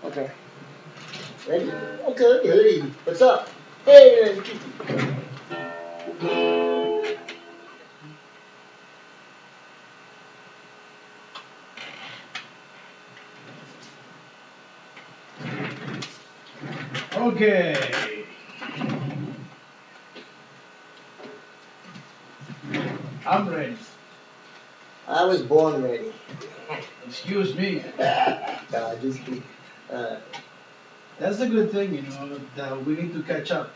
Okay. Ready? Okay, hey, what's up? Hey, Kiki. Okay, I'm ready. I was born ready. Excuse me. No, just kidding. Uh, That's a good thing, that we need to catch up.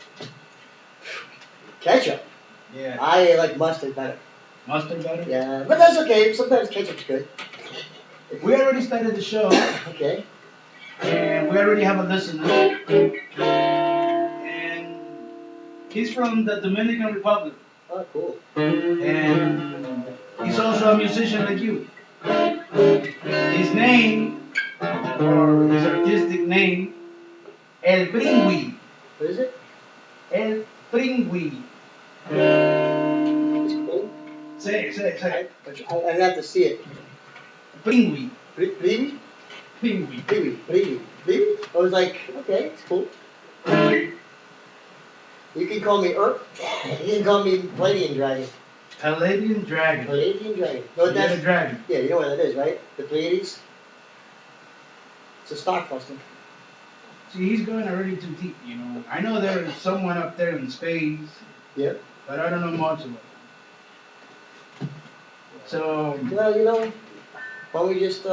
Ketchup. Yeah. I like mustard better. Mustard better? Yeah, but that's okay. Sometimes ketchup's good. We already started the show, Okay. and we already have a listener. And he's from the Dominican Republic. Oh, cool. And he's also a musician like you. His name, or his artistic name, El Pringui. What is it? El Pringui. It's cool. Say it. I'd have to see it. Pringui. Preview? Pringui. Preview? I was like, okay, it's cool. You can call me Irp. You can call me Palladian Dragon. Palladian Dragon. Palladian Dragon. No, You got that's a dragon. yeah. You know what that is, right? The Pleiades. It's a star cluster. See, he's going already too deep, I know there's someone up there in space, Yep. but I don't know much about it. So, Well, why don't we just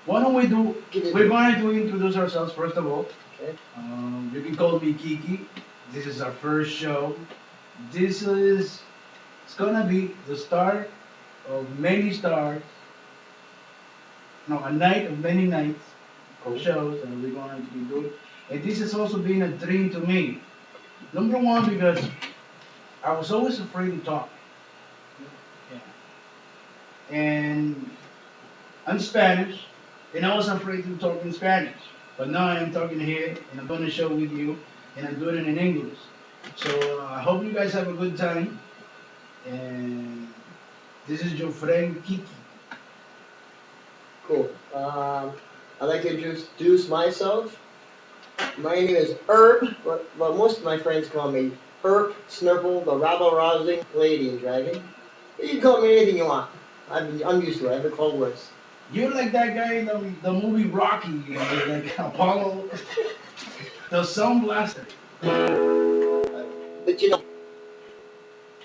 what don't we do? give it? We're going to introduce ourselves first of all. Okay. You can call me Kiki. This is our first show. It's gonna be the start of many stars. No, a night of many nights of shows that we're going to be doing. And this has also been a dream to me. Number one, because I was always afraid to talk. Yeah. And I'm Spanish, and I was afraid to talk in Spanish. But now I am talking here, and I'm doing a show with you, and I'm doing it in English. So I hope you guys have a good time. And this is your friend Kiki. Cool. I'd like to introduce myself. My name is Irp, but most of my friends call me Irp Snerple, the rabble-rousing Palladian Dragon. You can call me anything you want. I'm used to it. I've been called worse. You're like that guy in the movie Rocky, like Apollo, the Sound Blaster. But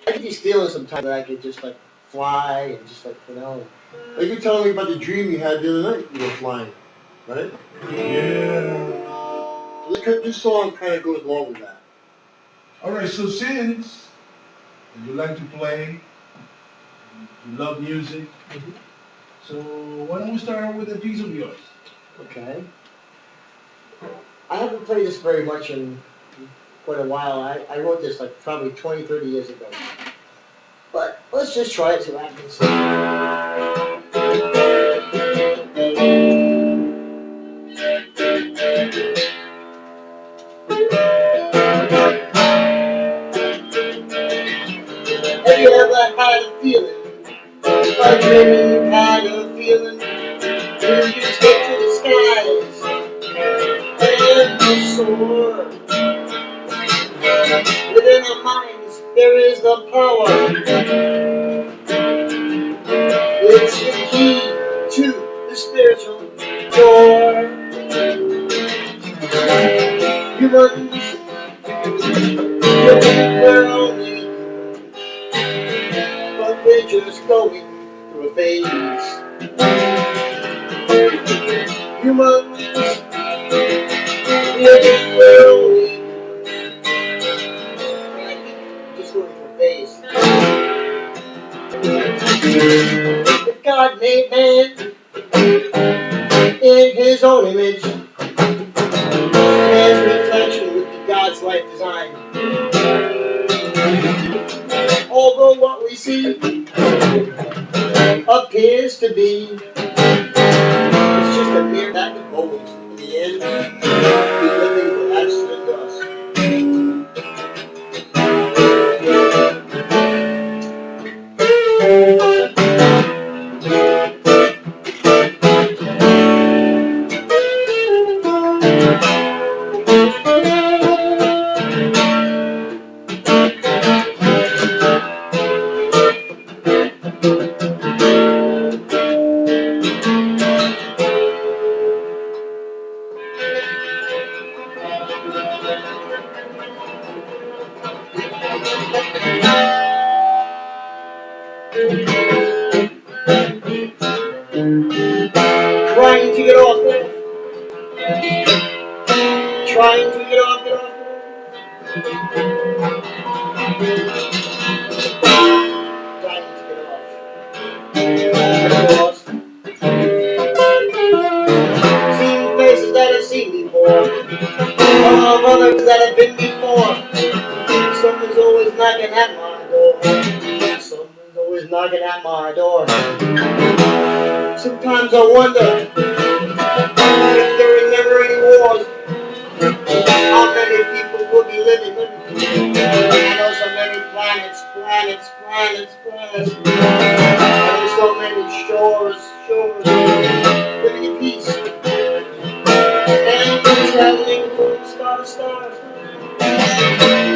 I could be stealing sometimes, but I could just like fly and just Like you were telling me about the dream you had the other night. You were flying, right? Yeah. So this song kind of goes along with that. All right, so since you like to play, you love music, so why don't we start out with a piece of yours? Okay. I haven't played this very much in quite a while. I wrote this like probably 20, 30 years ago. But let's just try it, see what happens. Have you ever had a feeling? A dream you had a feeling? You just get to the skies and you soar. Within our minds there is the power. It's the key to the spiritual door. Humans, you think we're only human, but we're just going through a phase. Humans, you think we're only human, just going through a phase. If God made man in his own image, man's reflection would be God's life design. Although what we see appears to be, it's just a mere act of always. In the end, we living for absolute dust. trying to get off, trying to get off, trying to get off. Get lost. Seen faces that I've seen before, of others that I've been before. Someone's always knocking at my door. Someone's always knocking at my door. Sometimes I wonder if there were never any wars, how many people would be living. I know so many planets. I know so many shores, living in peace. And traveling from star to star,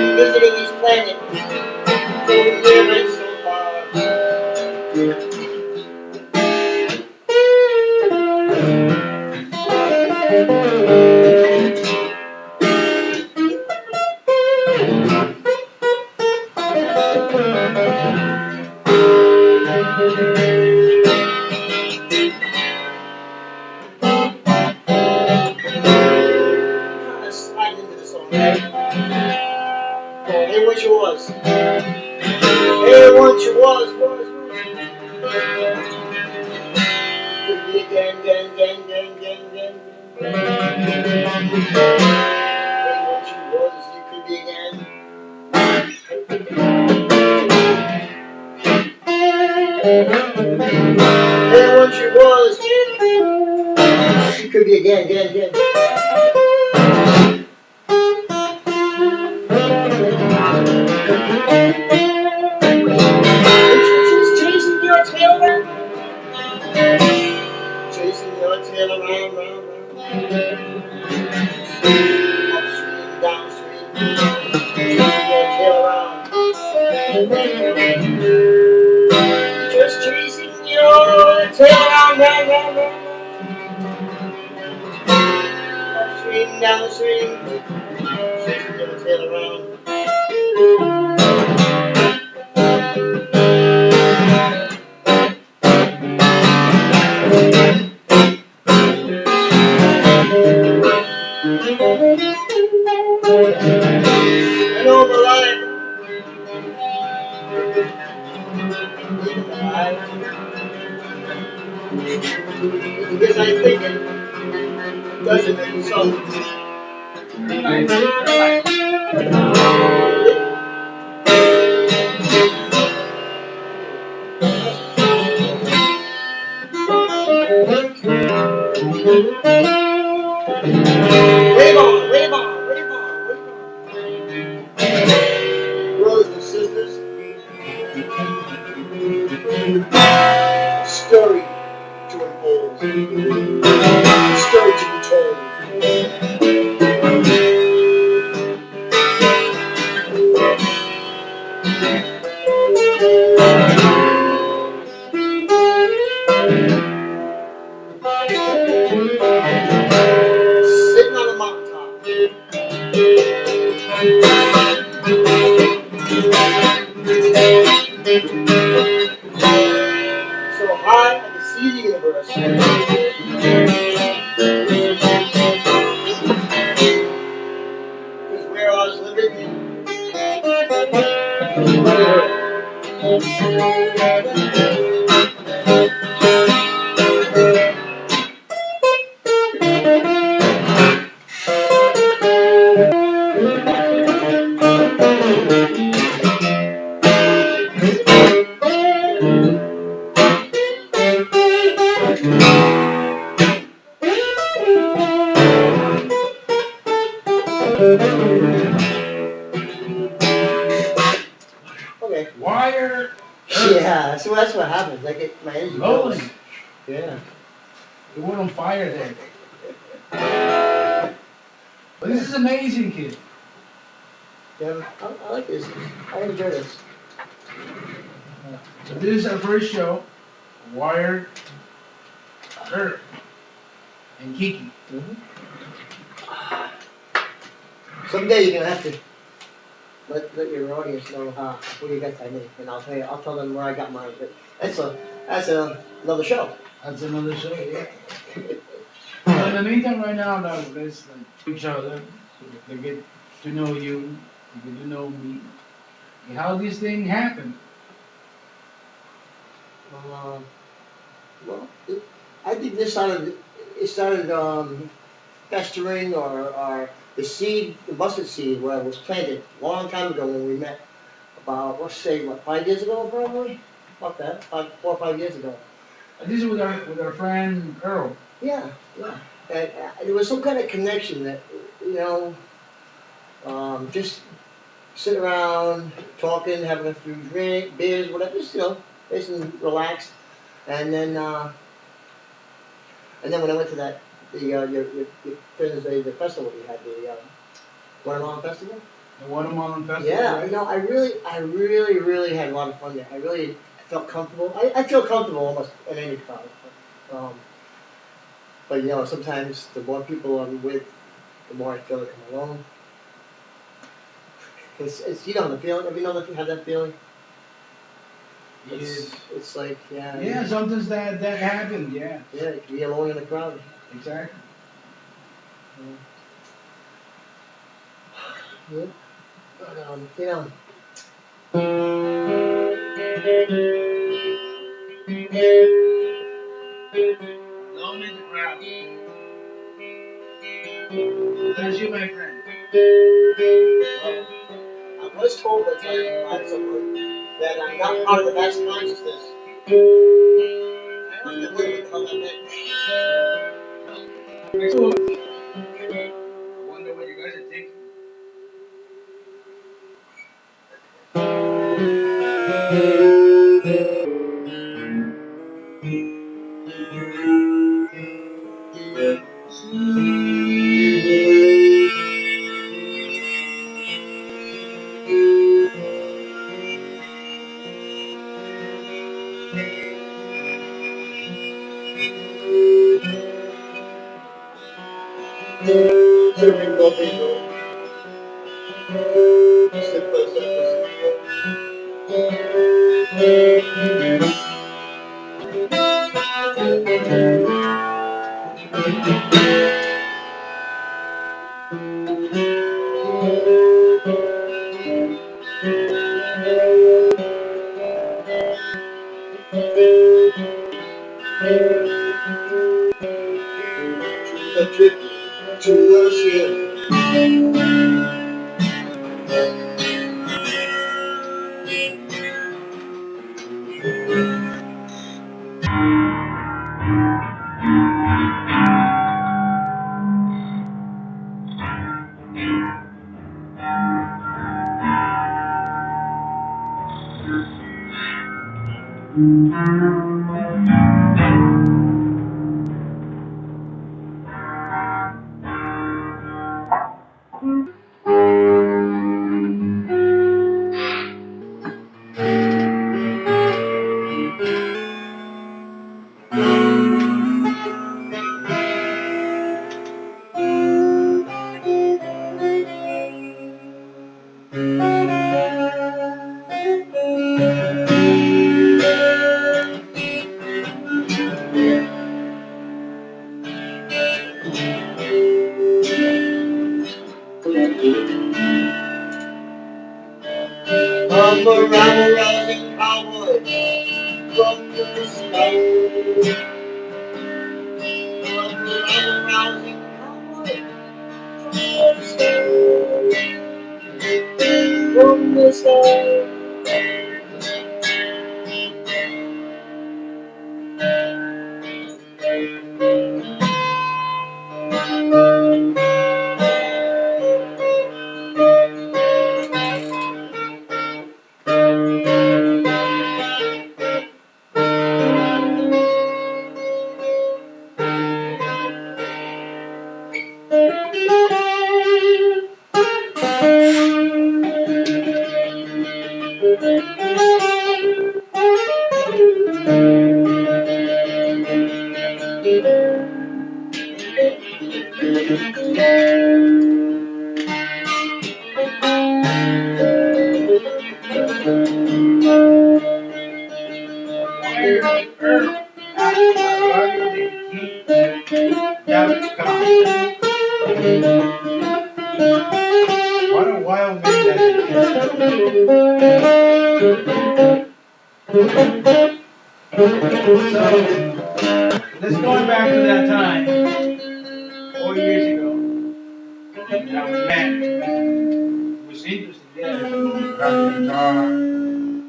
visiting each planet, so near and so far. Kind of sliding into the song, right? Hey, what you was? Hey, what you was. Could be again. Hey, what you was, you could be again. Hey, what you was, you could be again. Just chasing your tail around. Chasing your tail around. Upstream, downstream. Chasing your tail around. Just chasing your tail around. Upstream, downstream. Chasing your tail around. And all the life. Because I'm thinking, doesn't make so. Wave on. Brothers and sisters, story to unfold, story to be told. Sitting on a mountaintop, so high I can see the universe. Because where I was living, okay. Wire. Yeah, so that's what happens. I get my energy Rolling. goes. Yeah. You were on fire there. But this is amazing, kid. Yeah, I like this. I enjoy this. So this is our first show. Wired, Irp, and Kiki. Someday you're gonna have to let your audience know where you got that name, and I'll tell them where I got mine. But that's another show. That's another show, yeah. in the meantime, right now, now let's like each other so that they get to know you, they get to know me, and how this thing happened. Uh, well, I think it started festering or the seed, the mustard seed, where it was planted a long time ago when we met. About, let's say, what, 5 years ago probably? About that, 4 or 5 years ago. This is with our friend Earl. Yeah, yeah. And there was some kind of connection that, you know, just sitting around, talking, having a few beers, whatever, just, nice and relaxed. And then, when I went to that, your friend's the festival you had, the Watermelon Festival. The Watermelon Festival. Yeah, right? I really had a lot of fun there. I really felt comfortable. I feel comfortable almost in any crowd. Um, but sometimes the more people I'm with, the more I feel like I'm alone. It's the feeling. Have you had that feeling? Yes. It's like Yeah, sometimes that happened. Yeah. Yeah, you can be alone in a crowd. Exactly. Yeah. But Alone in the crowd. That's you, my friend. I was told one time by someone that I'm not part of the mass consciousness. I don't know what the hell that meant. So, I wonder what you guys are thinking. Bingo, bingo. Simple, simple, a trip to the sea. I'm a rabble-rousing cowboy from the sky. I'm a rabble-rousing cowboy from the sky. From the sky. Radio Dekiki. What a wild man that is. So, let's go back to that time, 4 years ago. That we met. It was interesting, yeah. Got the guitar.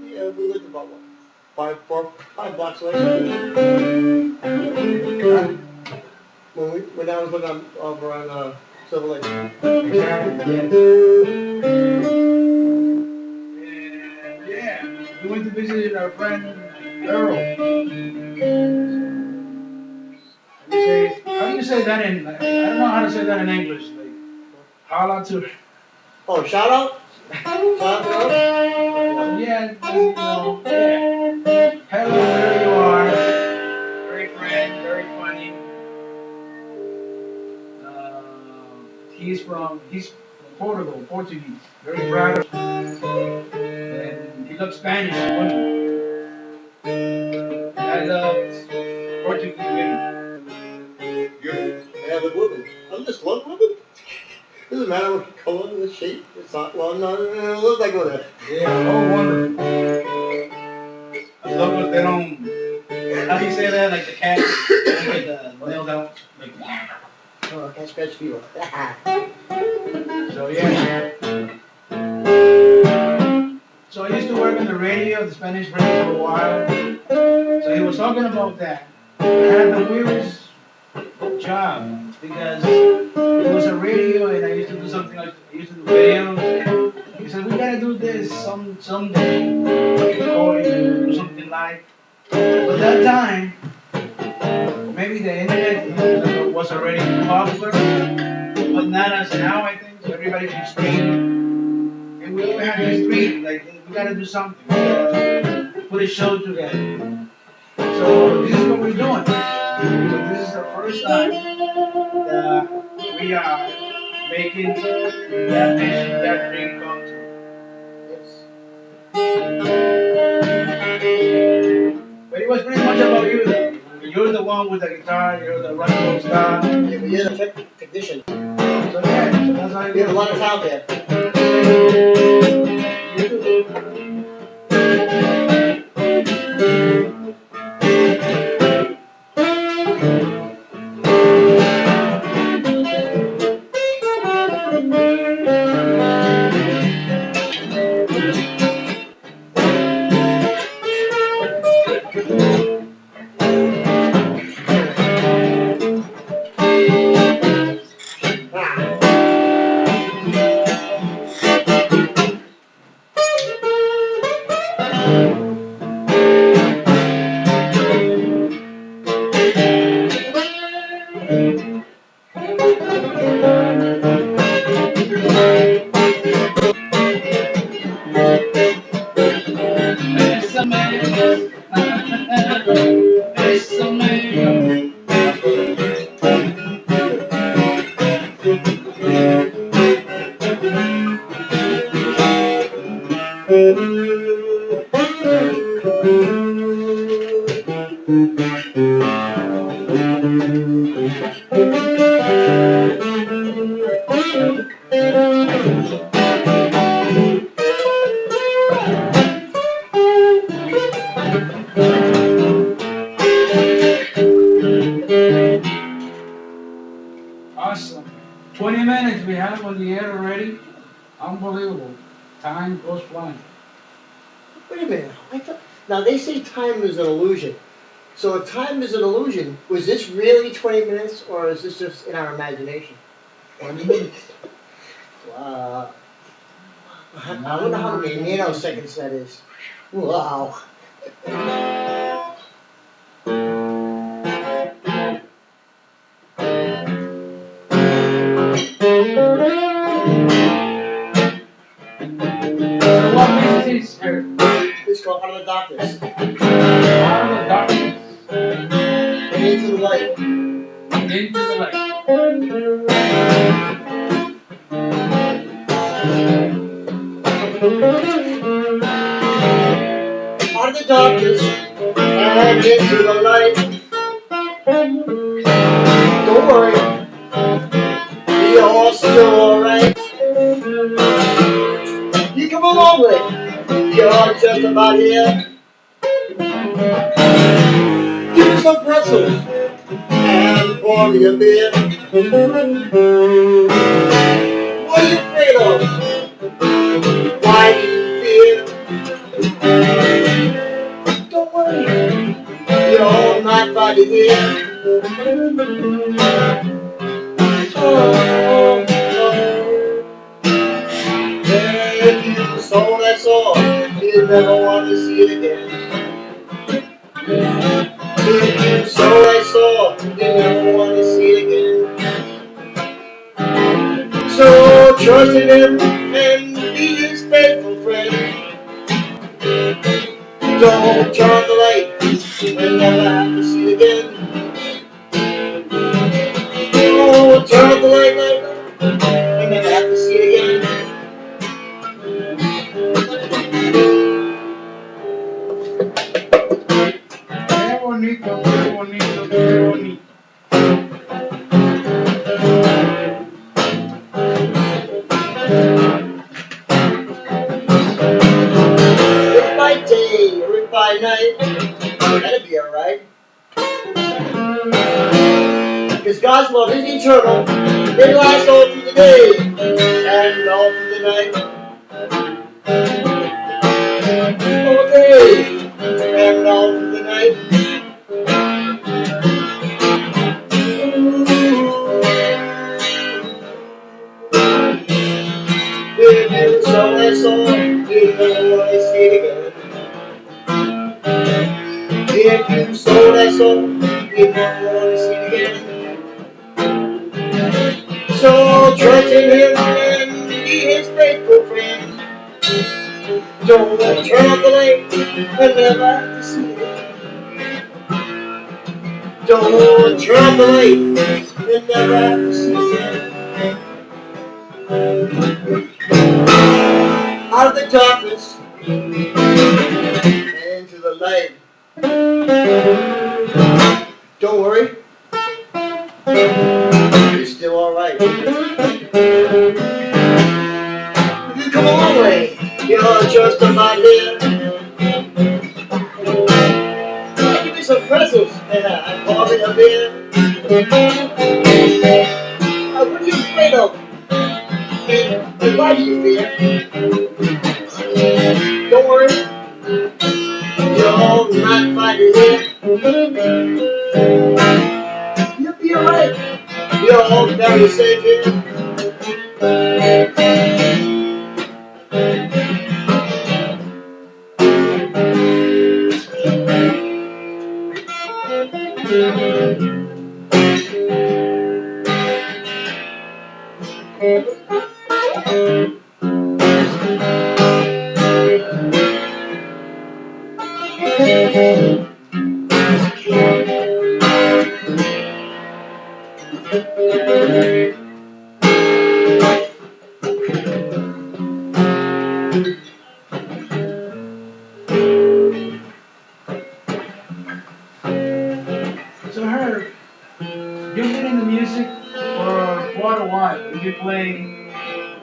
Yeah, we lived about what, 5 blocks away. When I was living over on Silver Lake. Exactly, yes. And yeah, we went to visit our friend Earl. How do you say that in? I don't know how to say that in English. Like, holla to. Oh, shout out? Shout out to Earl? Yeah, yeah. Hello, there you are. Very friend, very funny. He's from Portugal, Portuguese. Very proud of. And he loves Spanish women. I love Portuguese women. Yeah, the women. I'm just love women. Doesn't matter what color, the shape, it's not, well, no, it looks like women. Yeah, oh wonderful. As long as they don't, how do you say that? Like the cat, don't get the nails out. Like, Oh, I can't scratch people. so yeah. So I used to work on the radio, the Spanish radio for a while. So he was talking about that. I had the weirdest job because it was a radio and I used to do something like I used to do videos. He said we gotta do this someday. Or do something like. But that time, maybe the internet was already popular, but not as now. I think so everybody can stream, and we all had to stream. Like we gotta do something. We gotta put a show together. So this is what we're doing. So this is the first time that we are making that vision, that dream come true. But it was pretty much about you though. You're the one with the guitar, you're the running star. Yeah, but you're the technician. So yeah, so that's how You have a lot of talent there. you do. Awesome. 20 minutes we have on the air already. Unbelievable. Time goes flying. Wait a minute. Now they say time is an illusion. So if time is an illusion, was this really 20 minutes or is this just in our imagination? 20 minutes. Wow. I wonder how many nanoseconds that is. Wow. So what business is here? This go out of the darkness. Out of the darkness And into the light. into the light. Out of the darkness and into the light. Don't worry. only you're just about here. Give me some pretzels and pour me a beer. What are you afraid of? Why do you fear? Don't worry, you're not fighting here. Oh, if you sold that soul, you never want to see it again. If you sold that soul, you never want to see it again. So trust in him and be his faithful friend. Don't turn on the light and never have to see it again. Don't turn on the light and never have to see it again. Qué bonito, qué bonito, qué bonito. If by day or if by night, that'd be alright. Because God's love is eternal. It lasts all through the day and all through the night. All day and all through the night. If you sung that song, you never want to see it again. If you sold that song, you never want to see it again. So trust in him and be his faithful friend. Don't turn off the light and never have to see it. Don't turn off the light and never have to see it. Out of the darkness and into the light. Don't worry, you're still alright. You come a long way, you're just about here. Give me some pretzels and pour me a beer. What are you afraid of? And why do you fear? Don't worry, you're not fighting here. You'll be alright. You're all very safe here. So Herb, you've been in the music for quite a while. You've been playing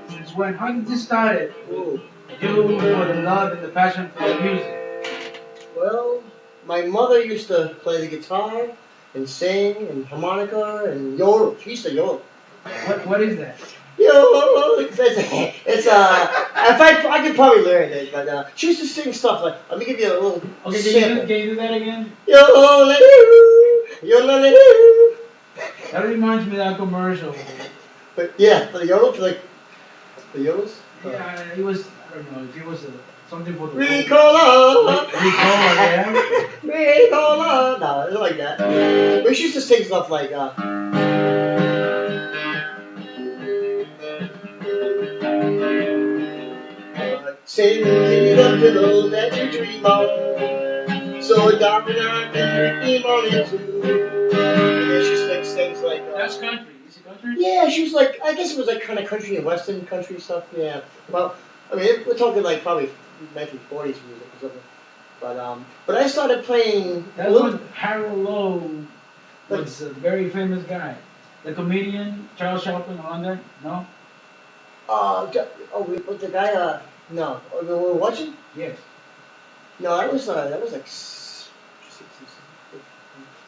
since when? How did this started? Ooh. You for the love and the passion for music. Well, my mother used to play the guitar and sing and harmonica and yodel. She used to yodel. What is that? Yodel. It's I could probably learn it, but she used to sing stuff like. Let me give you a little Okay, sample. can you do that again? Yodel, yodel. That reminds me of that commercial. But yeah, for the yodel, for like the yodels. Yeah, it was, I don't know, it was something for the Ricola. Ricola, yeah. Ricola. No, it's like that. But she used to sing stuff like. Send me the pillow that you dream on, so darling I can dream on it too. And then she sings things like, That's country. Is it country? yeah, she was like, I guess it was like kind of country and western country stuff. Yeah. Well, I mean, we're talking like probably 1940s music or something. But I started playing. That's when Harold Lowe was a very famous guy. The comedian, Charles Chaplin, on there? No? With the guy, No, we were watching. Yes. No, that was like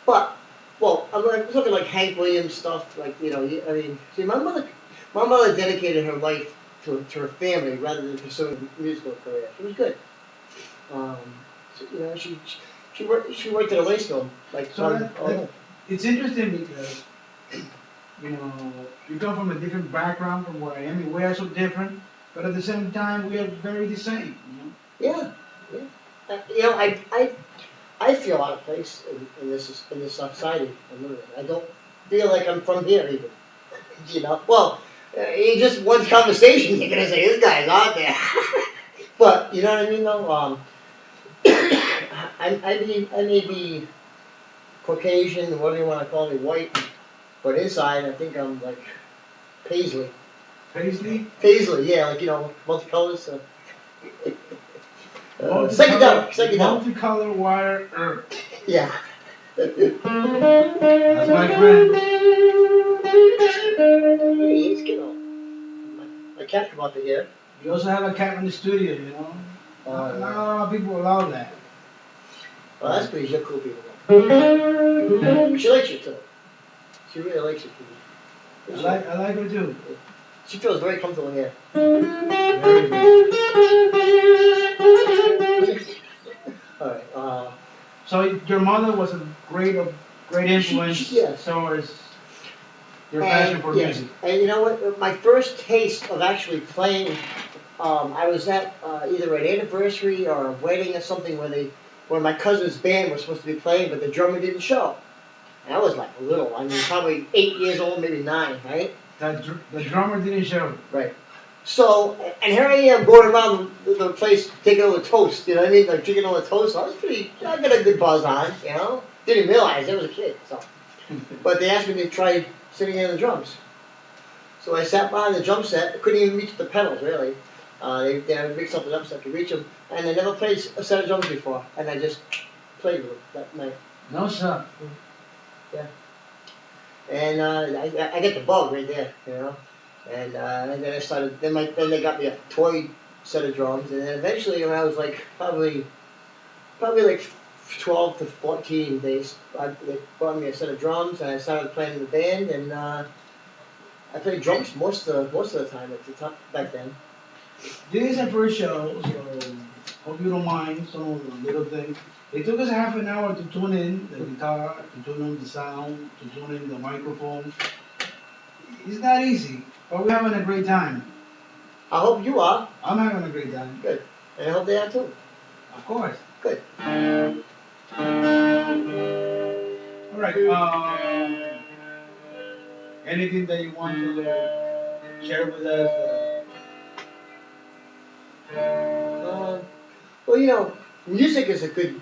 but well, I'm talking like Hank Williams stuff. Like I mean, see, my mother dedicated her life to her family rather than pursuing a musical career. She was good. Um, so, she worked at a lace mill like So oh, it's interesting because, you come from a different background from where I am, and we are so different, but at the same time, we are very the same, yeah, yeah. I feel out of place in this society I'm living in. I don't feel like I'm from here even. Well, in just one conversation, you're gonna say this guy's out there. But you know what I mean, though. I may be Caucasian, whatever you want to call me, white, but inside I think I'm like paisley. Paisley? Paisley, yeah, like multicolors. Psychedelic. Multicolor wire Irp. Yeah. That's my friend. He's my cat come out to here. We also have a cat in the studio, Not a lot of people allow that. Well, that's because you're cool people. She likes you too. She really likes you too. I like her too. She feels very comfortable here. Very good. All right. So your mother was a great influence Yes. towards your passion for yes. music. And you know what? My first taste of actually playing, I was at either an anniversary or a wedding or something where my cousin's band was supposed to be playing, but the drummer didn't show. And I was like little. I mean, probably 8 years old, maybe 9, right? The drummer didn't show. Right. So, and here I am going around the place taking all the toast, you know what I mean? Like drinking all the toast. I got a good buzz on, Didn't realize I was a kid, so. But they asked me to try sitting in the drums. So I sat behind the drum set. I couldn't even reach the pedals, really. They had to rig something up so I could reach them. And I never played a set of drums before. And I just played with them that night. No, sir. Yeah. And I get the bug right there, And then I started. Then they got me a toy set of drums, and then eventually, when I was like probably like 12 to 14, they bought me a set of drums, and I started playing in the band, and I played drums most of the time back then. This is our first show, so hope you don't mind some of the little things. It took us half an hour to tune in the guitar, to tune in the sound, to tune in the microphone. It's not easy, but we're having a great time. I hope you are. I'm having a great time. Good. And I hope they are too. Of course. Good. All right. Anything that you want to share with us? Well, music is a good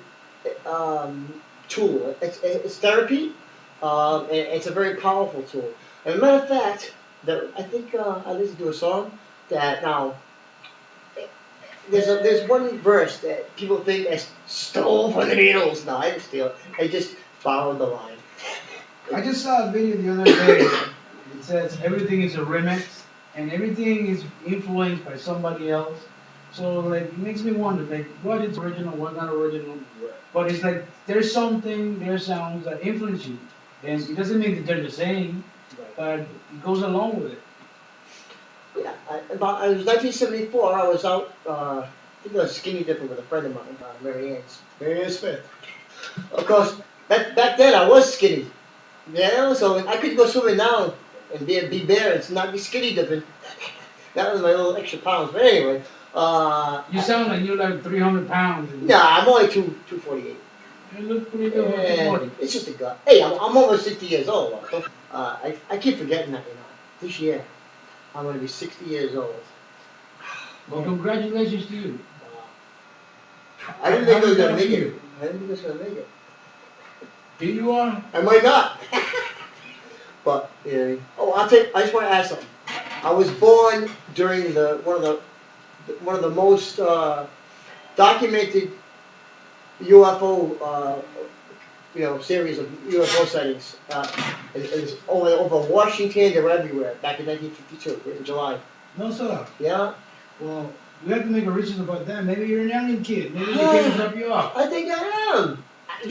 tool. It's therapy. And it's a very powerful tool. As a matter of fact, I think I listened to a song that now there's one verse that people think I stole from the Beatles. No, I didn't steal it. I just followed the line. I just saw a video the other day. It says everything is a remix and everything is influenced by somebody else. So like it makes me wonder like what is original, what not original. But it's like there's sounds that influence you. And it doesn't mean that they're the same, but it goes along with it. Yeah, it was 1974. I was out, I think I was skinny dipping with a friend of mine, Mary Ann Smith. Of course, back then I was skinny. So I could go swimming now and be bare and not be skinny dipping. That was my little extra pounds. But anyway. You sound like you're like 300 pounds. Nah, I'm only 248. You look pretty good. Yeah, it's just a gut. Hey, I'm almost 60 years old. I keep forgetting that, This year, I'm going to be 60 years old. Well, congratulations to you. I didn't think I was going to make it. I didn't think I was going to make it. Here you are. I might not. But, yeah. Oh, I just want to ask something. I was born during one of the most documented UFO, series of UFO sightings. It's over Washington, they were everywhere, back in 1952, in July. No, sir. Yeah? Well, We have to make a research about that. Maybe you're an alien kid. Maybe they came to drop you off. I think I am.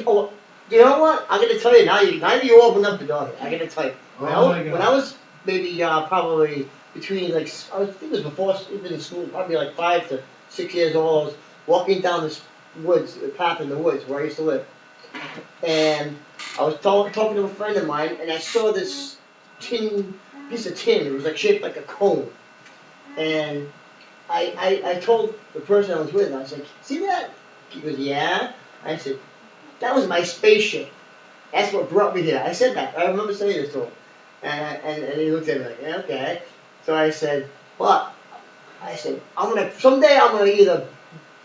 Oh, you know what? I'm gonna tell you now. Now you opened up the door. I'm gonna tell you. Oh my God. When I was maybe probably between like I think it was before even school, probably like 5 to 6 years old. I was walking down this woods, the path in the woods where I used to live, and I was talking to a friend of mine, and I saw this piece of tin. It was like shaped like a cone, and I told the person I was with, I was like, see that? He goes, yeah. I said, that was my spaceship. That's what brought me here. I said that. I remember saying this to him. And he looked at me like, yeah, okay. So I said, what? I said, someday I'm gonna either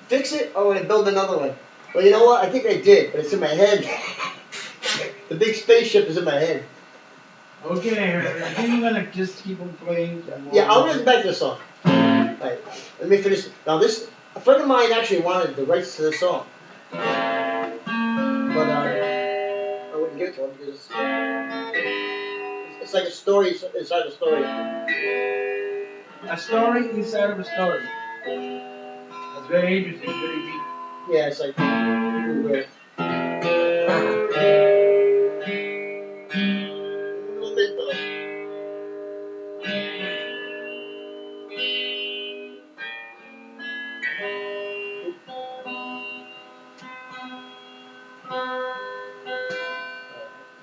fix it or I'm gonna build another one. Well, you know what? I think I did, but it's in my head. The big spaceship is in my head. Okay, I think I'm gonna just keep on playing. Yeah, I'll get back to the song. Right, let me finish. Now a friend of mine actually wanted the rights to the song. But I wouldn't give it to him because it's like a story inside a story. A story inside of a story. That's very interesting, very deep. Yeah, it's like really weird. A little bit though.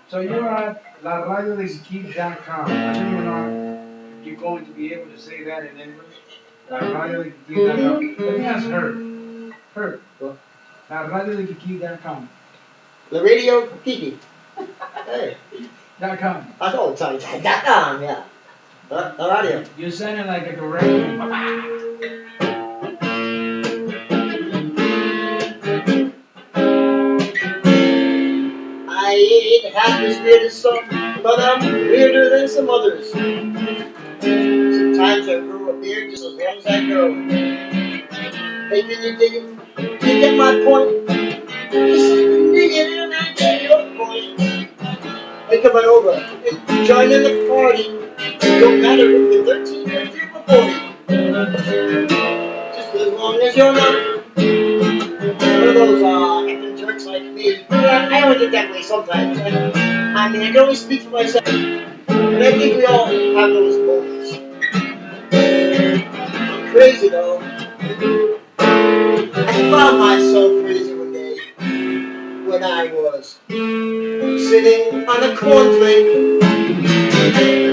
So you're at LARADIODEKIKI.com. I don't even know if you're going to be able to say that in English. LARADIODEKIKI.com. Let me ask her. Her. What? LARADIODEKIKI.com. LARADIODEKIKI. Hey. .com. I thought it was .com, yeah. The radio. You sounded like a director. I ain't half as weird as some, but I'm weirder than some others. Sometimes I grow a beard just as long as I grow. Hey, can you dig it? You get my point? You see, you dig it and I get your point. Hey, come on over and join in the party. It don't matter if you're 13 or if you're 40. Just as long as you're not one of those effing jerks like me. Yeah, I only get that way sometimes. I mean, I can only speak for myself. And I think we all have those moments. I'm crazy though. I found myself crazy one day when I was sitting on a cornflake,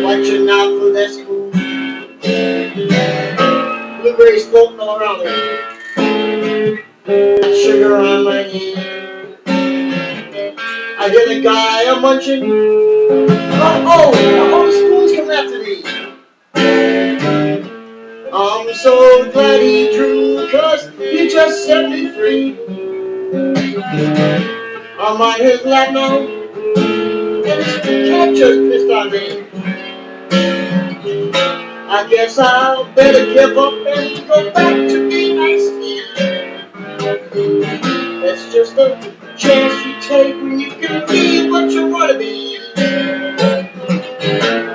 watching out for that school. Blueberries floating all around me. Sugar on my knee. I hear the guy I'm munching. Oh, the whole school's coming after me. I'm so glad he drew, 'cause he just set me free. I'm on his lap now, and his cat just pissed on me. I guess I'll better give up and go back to being nice to you. That's just a chance you take when you can be what you want to be.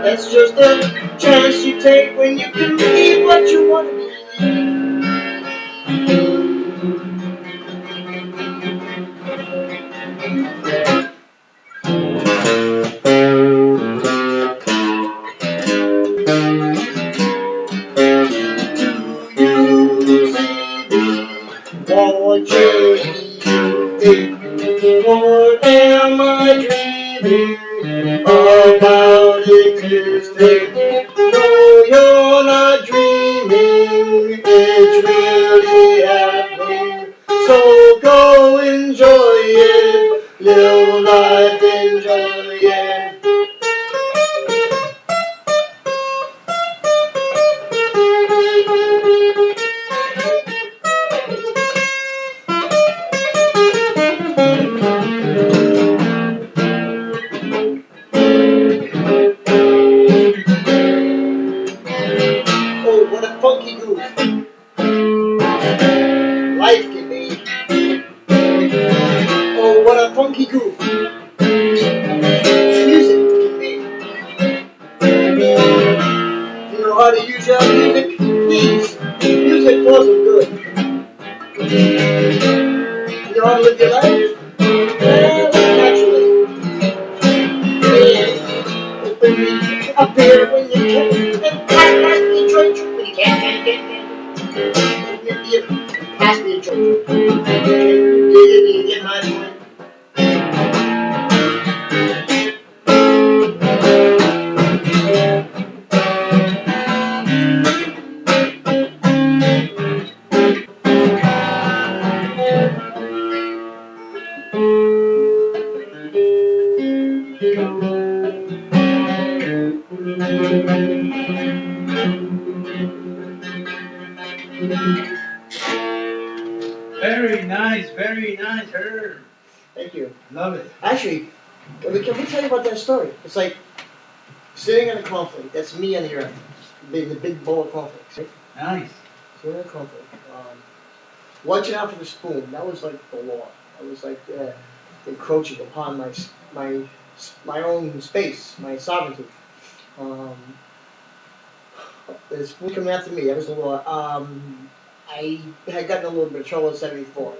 That's just a chance you take when you can be what you want to be. Won't you think, or am I dreaming about existing? No, you're not dreaming, it's really happening. So go enjoy it, live life, enjoy it. Oh, what a funky groove life can be. Oh, what a funky groove music can be. If you know how to use your music, please use music wasn't good. You know how to live your life? Well, naturally. Up there when you can, and pass me a joint when you can't. Pass me a joint. You get my point. Very nice, Herb. Thank you. Love it. Actually, can we tell you about that story? It's like sitting in a cornflake. That's me on the earth. The big bowl of cornflakes. Right? Nice. Sitting in a cornflake. Watching out for the spoon. That was like the law. That was like encroaching upon my own space, my sovereignty. The spoon coming after me. That was the law. I had gotten a little bit of trouble in '74,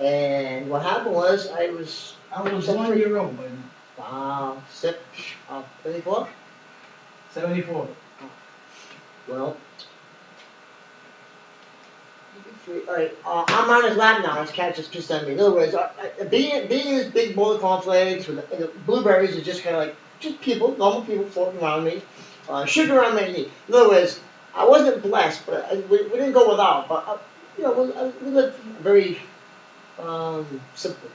and what happened was I was 1 year old by then. wow, 74. 74. Well, all right. I'm on his lap now. His cat just pissed on me. In other words, being in this big bowl of cornflakes with the blueberries are just kind of like just people, normal people floating around me, sugar on my knee. In other words, I wasn't blessed, but we didn't go without. But you know, we lived very simple.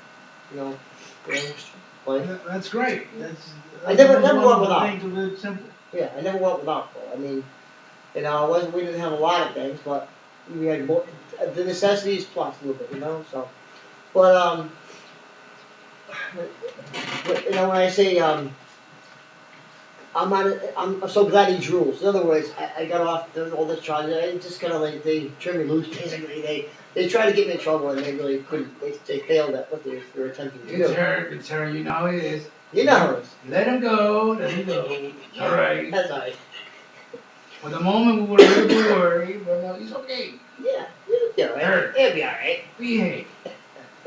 You know, life. That's great. That's I never one went of the without. things to live simple. Yeah, I never went without. Though. I mean, you know, we didn't have a lot of things, but we had more, the necessities plus a little bit, you know. So, but you know, when I say I'm so glad he drools. In other words, I got off all this charge. I just kind of like they turned me loose. Basically, they tried to get me in trouble, and they really couldn't. They failed at what they were attempting to do. It's her. You know how it is. You know how it is. Let him go. Let him go. All right. That's all right. For the moment, we were a little bit worried, but no, it's okay. Yeah, it'll be all right. It'll be all right. Behave.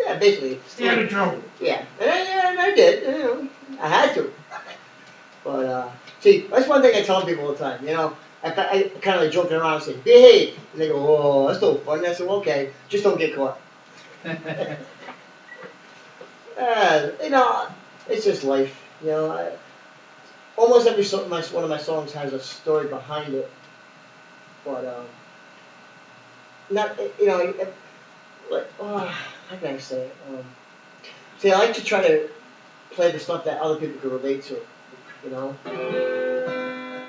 Yeah, basically. Stay out of trouble. Yeah, and I did. You know, I had to. But see, that's one thing I tell people all the time. You know, I kind of like joking around and say, behave, and they go, oh, that's no fun. I said, well, okay, just don't get caught. You know, it's just life. You know, almost every song, one of my songs has a story behind it. But not, you know, like, how can I say it? See, I like to try to play the stuff that other people can relate to. You know,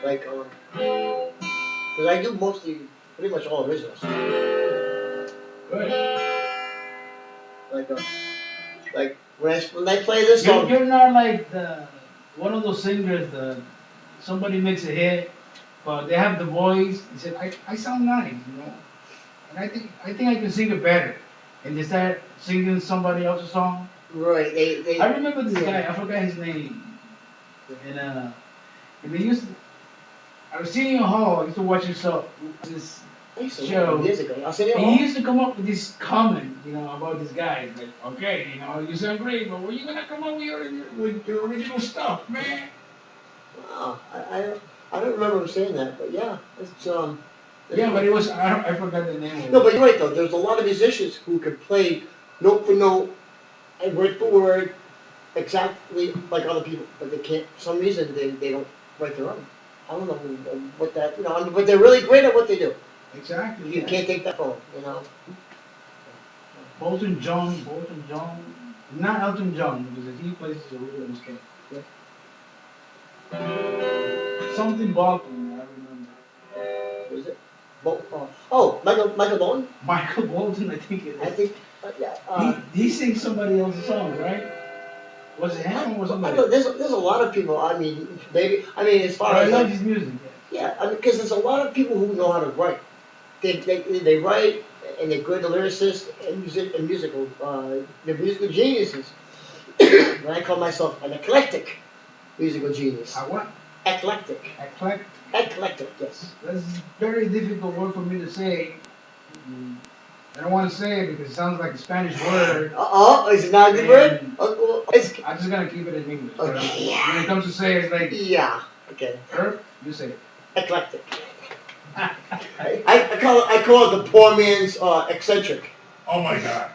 like, because I do pretty much all originals. Good. Like when I play this song. You're not like one of those singers somebody makes a hit, but they have the voice. They said, I sound nice, you know, and I think I can sing it better, and they start singing somebody else's song. Right. They I remember this guy. I forgot his name. And they used to, I was sitting in a hall, I used to watch this show. Years ago. And he used to come up with this comment, you know, about this guy. It's like, okay, you know, you sound great, but when are you gonna come up with your original stuff, man? Wow. I don't remember him saying that, but yeah, it's Yeah, but it was I forgot the name of it. No, but you're right though. There's a lot of musicians who can play note for note and word for word exactly like other people, but they can't. For some reason, they don't write their own. I don't know what that, you know, but they're really great at what they do. Exactly. You can't take that from them, you know. Bolton John, not Elton John, because he plays the original mistake. Something Bolton, I remember. Was it? Michael Bolton? Michael Bolton, I think it is. I think, yeah. He sings somebody else's songs, right? Was it him or somebody else? There's a lot of people. I mean, as far I as love his music. yeah, I mean, because there's a lot of people who know how to write. They write and they're good lyricists and musical. They're musical geniuses. And I call myself an eclectic musical genius. A what? Eclectic. Eclectic. Eclectic. Yes. That's a very difficult word for me to say. I don't want to say it because it sounds like a Spanish word. Is it not a good word? And It's I'm just gonna keep it in English. But okay. when it comes to say it, it's like, Yeah. Okay. Irp, you say it. Eclectic. I call it the poor man's eccentric. Oh my God.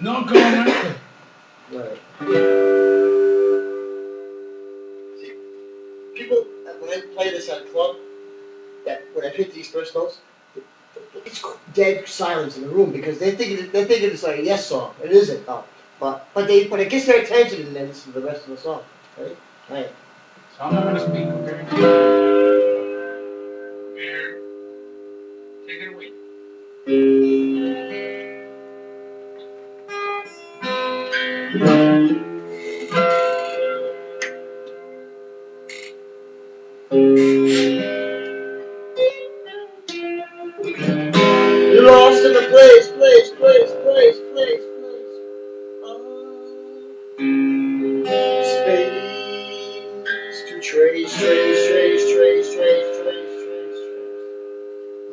No comment. Right. See, people when I play this at a club, that when I hit these first notes, it's dead silence in the room because they think it's like a yes song. It isn't. But it gets their attention and then listen to the rest of the song. Right. Right. So I'm not gonna speak, okay? Mayor, take it away. You're lost in the place. Space to trace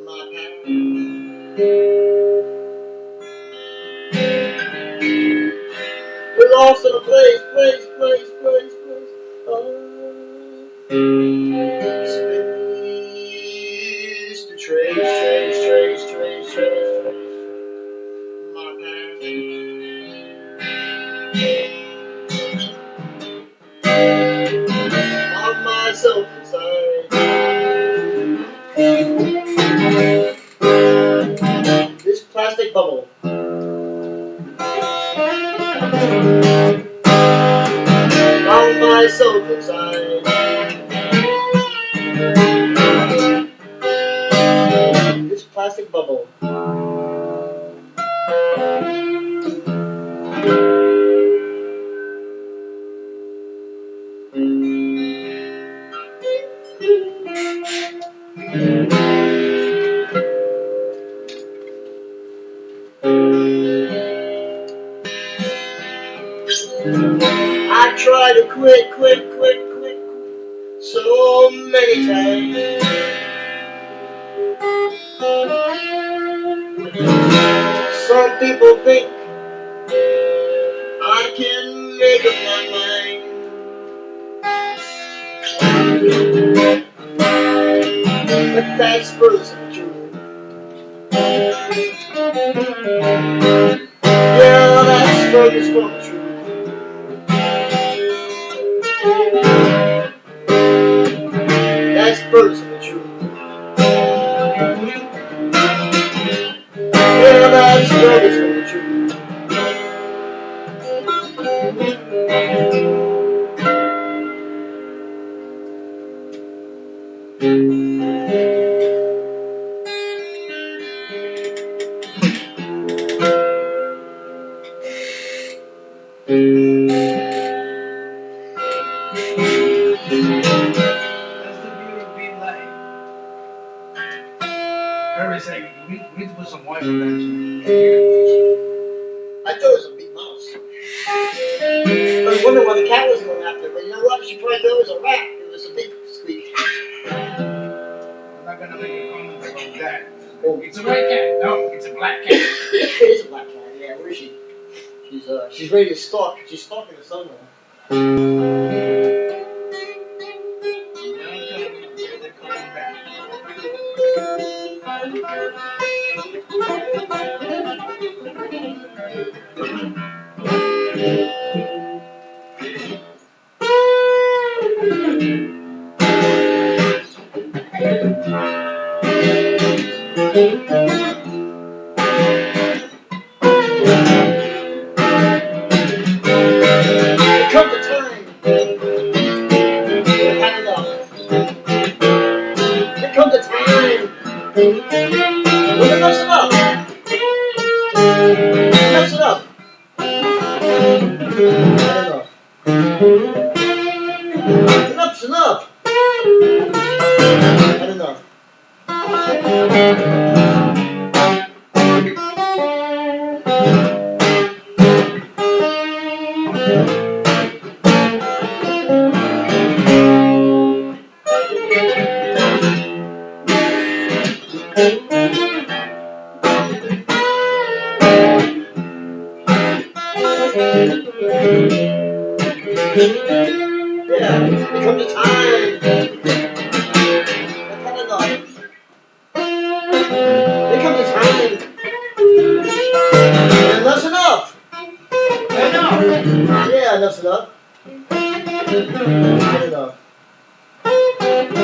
my path. We're lost in a place. Space to trace my path. Found myself inside this plastic bubble. Found myself inside this plastic bubble. I tried to quit so many times. Some people think I can make up my mind, but that's frozen truth. Yeah, that's frozen truth. That's frozen truth. Yeah, that's frozen truth. That's the beauty of being live. Kirby said, we need to put some oil on that. I thought it was a big mouse. I was wondering why the cat was going after it, but you know what? She probably thought it was a rat. It was a big squeak. I'm not gonna make a comment about that. Oh. It's a red cat. No, it's a black cat. It is a black cat. Yeah, where is she? She's ready to stalk. She's stalking us somewhere. They're coming back. There comes a time. I've had enough. There comes a time. When enough's enough. Enough's enough. Not enough. Enough's enough. Not enough.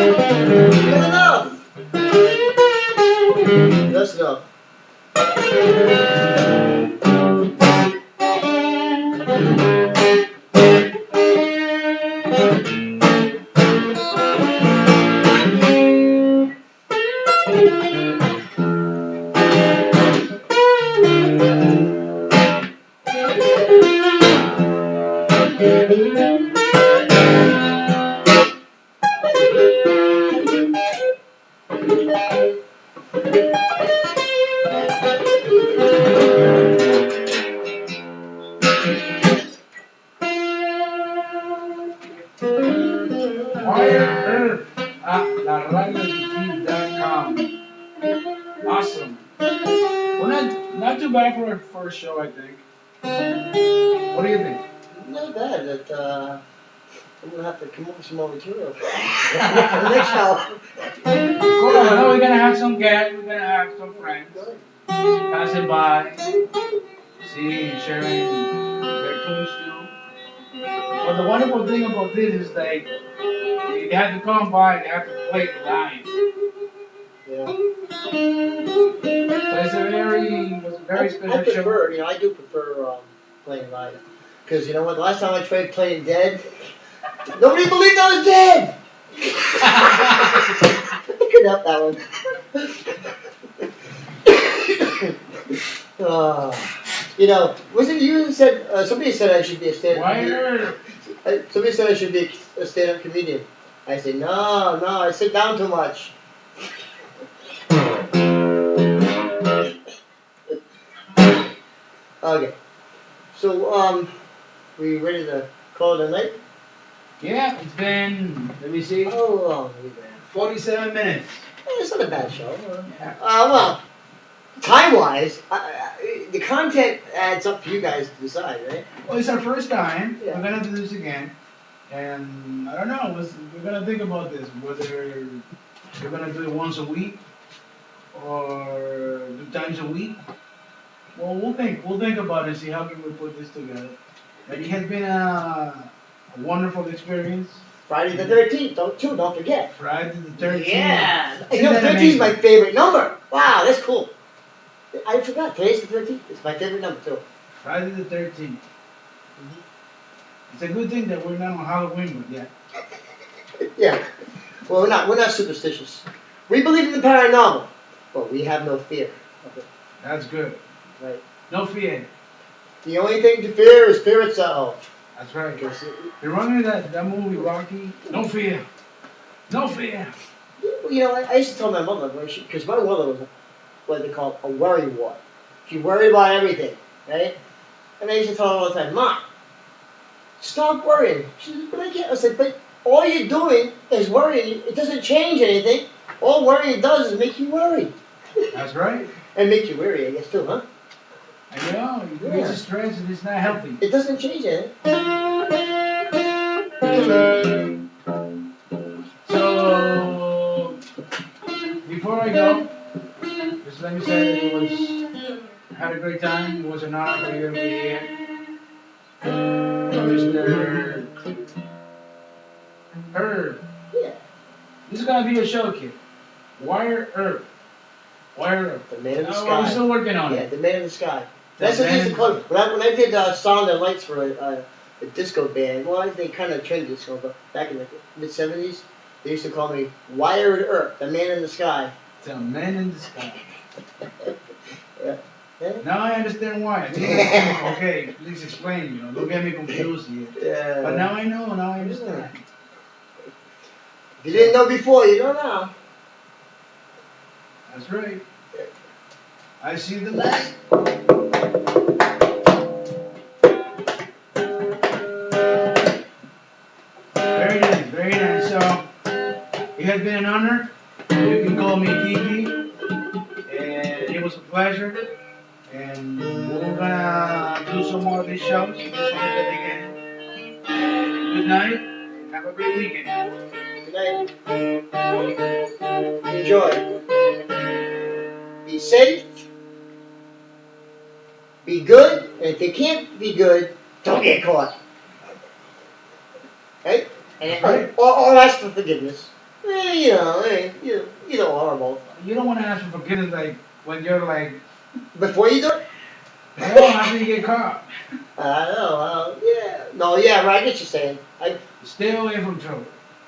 Good enough. That's enough. Irp at LARADIODEKIKI.com. Awesome. Well, not too bad for our first show, I think. What do you think? Not bad. I'm gonna have to come up with some more material for the next show. Cool. I know we're gonna have some guests. We're gonna have some friends passing by, seeing, sharing their tunes too. But the wonderful thing about this is like they have to come by. They have to play it live. Yeah. So it's a very special I prefer, show. I do prefer playing live. Because you know what, the last time I tried playing dead, nobody believed I was dead! I couldn't help that one. Wasn't you who said, somebody said I should be a stand-up comedian. Somebody said I should be a stand-up comedian. I said, no, I sit down too much. Okay. So, we ready to call it a night? Yeah, it's been, let me see, How long have we been? 47 minutes. It's not a bad show. Yeah. Well, time-wise, the content adds up to you guys to decide, right? Well, it's our first time. Yeah. We're gonna do this again, and I don't know. We're gonna think about this. Whether we're gonna do it once a week or 2 times a week. Well, we'll think. We'll think about it and see how can we put this together. But it has been a wonderful experience. Friday the 13th, don't forget. Friday the 13th. Yeah. Isn't that 13 is my amazing? favorite number. Wow, that's cool. I forgot, today's the 13th. It's my favorite number, too. Friday the 13th. It's a good thing that we're not on Halloween yet. Yeah. Well, we're not superstitious. We believe in the paranormal, but we have no fear of it. That's good. Right. No fear. The only thing to fear is fear itself. That's right. You remember that movie Rocky? No fear. No fear. I used to tell my mother, because my mother was what they call a worry wart. She worried about everything, right? And I used to tell her all the time, Mom, stop worrying. She said, but I can't. I said, but all you're doing is worrying. It doesn't change anything. All worrying does is make you worry. That's right. And make you weary, I guess, too, huh? I know. It creates a stress and it's not healthy. It doesn't change anything. So, before I go, just let me say that I had a great time. It was an honor for you to be here. Mr. Irp. Yeah. This is going to be a show, kid. Wire Irp. Wire Irp. The man in the Oh, sky. we're still working on Yeah, it. the man in the sky. The That's what they man used to call it. When I did sound and lights for a disco band, well, they kind of trained disco, but back in the mid-70s, they used to call me Wired Earth, the man in the sky. The man in the sky. Yeah. Yeah. Now I understand why. Okay, please explain. Don't get me confused here. Yeah. But now I know. Now I understand. If you didn't know before, you know now. That's right. I see the light. Very nice, very nice. So, it has been an honor. You can call me Kiki. And it was a pleasure. And we're gonna do some more of these shows. This one again. And good night. And have a great weekend. Good night. Enjoy. Be safe. Be good. And if you can't be good, don't get caught. Right? And Right. or ask for forgiveness. You know horrible. You don't want to ask for forgiveness like when you're like, Before you do it? no, after you get caught. I know, yeah. No, yeah, right, I get what you're saying. Stay away from trouble.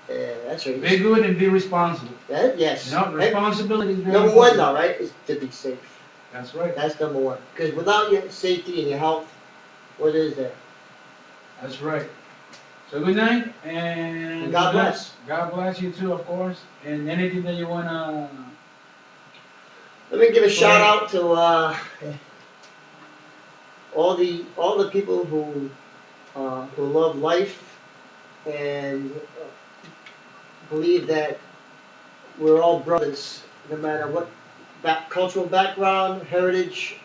Yeah, that's right. Be good and be responsible. Yes. You know, responsibility is very Number one, important. though, right, is to be safe. That's right. That's number one. Because without your safety and your health, what is there? That's right. So good night and God bless. God bless you too, of course. And anything that you wanna. Let me give a shout out to all the people who love life and believe that we're all brothers, no matter what cultural background, heritage,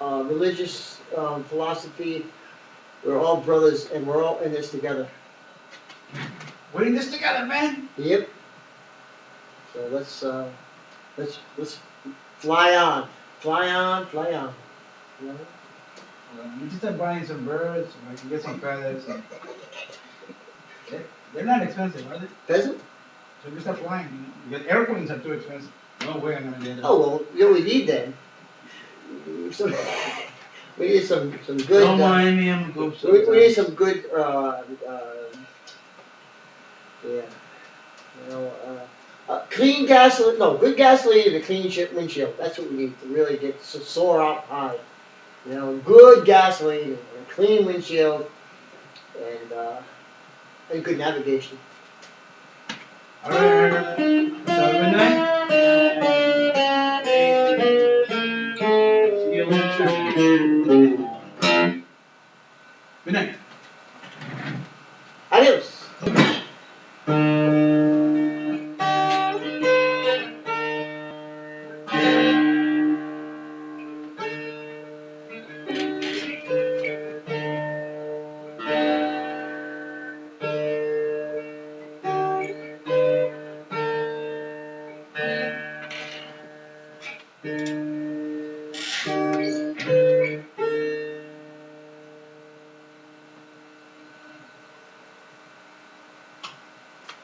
religious philosophy. We're all brothers, and we're all in this together. We're in this together, man. Yep. So let's fly on, fly on, fly on. You know? We just start buying some birds, so I can get some feathers. And they're not expensive, are they? Pheasant? So we start flying. Because airplanes are too expensive. No way I'm gonna get them. Oh well, you know what we need then? Some, we need some good. Don't mind me, I'm good. We need some good. Yeah. You know, clean gasoline. No, good gasoline and a clean windshield. That's what we need to really get soar out high. You know, good gasoline and a clean windshield and good navigation. All right. So good night. See you next time. Good night. Adios.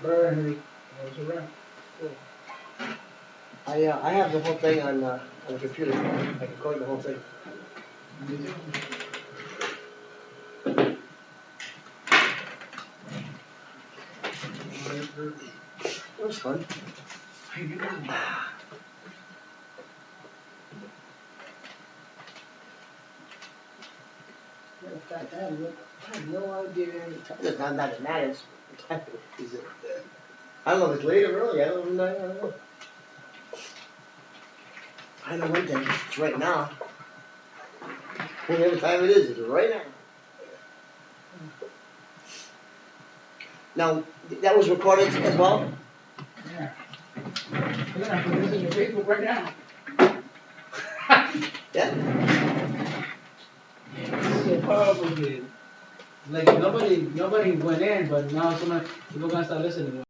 Bye, Henry. That was a wrap. I have the whole thing on the computer. I can record the whole thing. That was fun. Hey, you know. Matter of fact, I have no idea any time. It's not that it matters. What time is it? I don't know if it's late or early. I don't know. I know one thing. It's right now. Whatever time it is, it's right now. Now, that was recorded as well? Yeah. You're gonna put this in your Facebook right now. Yeah? This is a powerful kid. Like nobody went in, but now people gonna start listening to it.